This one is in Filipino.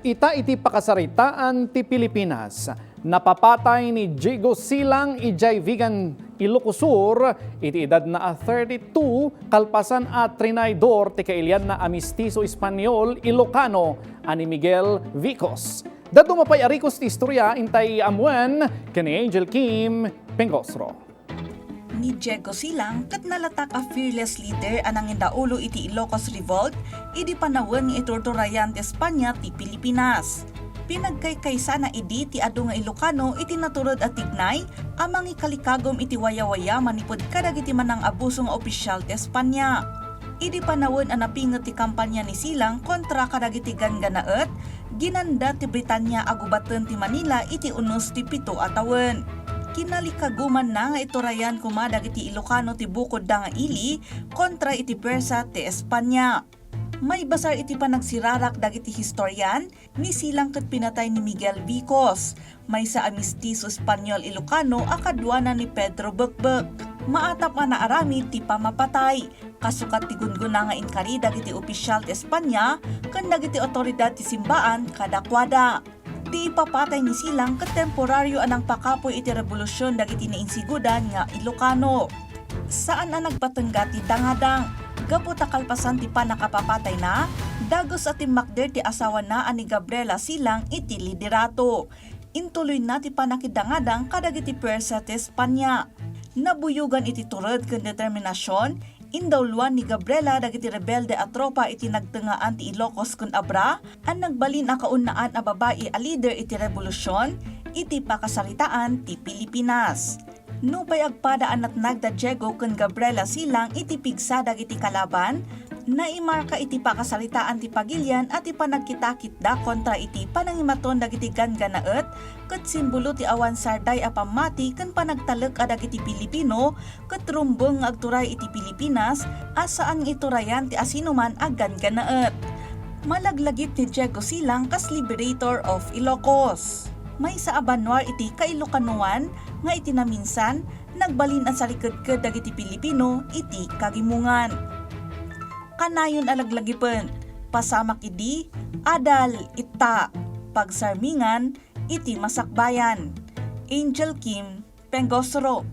Ita iti pakasaritaan ti Pilipinas. Napapatay ni Diego Silang ijay vegan Ilocosur iti edad na 32 kalpasan at trinaydor ti kailian na amistiso Espanyol Ilocano ani Miguel Vicos. Dado mapay arikos ti istorya intay amwen kani Anjel Kim Pengosro. Ni Diego Silang ket nalatak a fearless leader anang indaulo iti Ilocos Revolt idi panawon nga iturturayan ti Espanya ti Pilipinas. Pinagkaykaysa na idi ti adu nga Ilocano iti naturod at tignay amang ikalikagom iti waya-waya manipod kadagiti manang abuso nga opisyal ti Espanya. Idi panawon ang napingot ti kampanya ni Silang kontra kadagiti ganganaet ginanda ti Britanya agubaten ti Manila iti unos ti 7 a tawen. Kinalikaguman na nga iturayan kumadag iti Ilocano ti bukod da nga ili kontra iti persa ti Espanya. May basar iti panagsirarak dagiti historian ni Silang ket pinatay ni Miguel Vicos. May sa amistiso Espanyol Ilocano akadwana ni Pedro Bekbek. Maatap nga naarami ti pamapatay. Kasukat ti gungguna nga inkari dagiti opisyal ti Espanya ken dagiti otoridad ti simbaan kadakwada. Di ipapatay ni Silang katemporaryo anang pakapoy iti revolusyon dagiti nainsigudan nga Ilocano. Saan na nagpatengga ti dangadang? Gapu takalpasan ti panakapapatay na, dagos at timakder ti asawa na ani Gabriela Silang iti liderato. Intuloy na ti panakidangadang kadagiti persa ti Espanya. Nabuyugan iti turod ken determinasyon, indawluan ni Gabriela dagiti rebelde at tropa iti nagtengaan ti Ilocos kun Abra, ang nagbalin a kaunaan a babae a leader iti revolusyon, iti pakasaritaan ti Pilipinas. Nupay agpadaan at nagda Diego kun Gabriela Silang iti pigsa dagiti kalaban, naimarka iti pakasaritaan ti pagilyan at ipanagkitakitda kontra iti panangimaton dagiti ganganaet ket simbolo ti awan sarday a pamati ken panagtalek a dagiti Pilipino ket rumbeng nga agturay iti Pilipinas asaan iturayan ti asinuman a ganganaet. Malaglagip ni Diego Silang kas liberator of Ilocos. May sa bannuar iti kailocanoan nga iti naminsan nagbalin ang sariked-ked dagiti Pilipino iti kagimungan. Kanayon alaglagipen, pasamak idi, adal, ita, pagsarmingan, iti masakbayan. Anjel Kim Pengosro.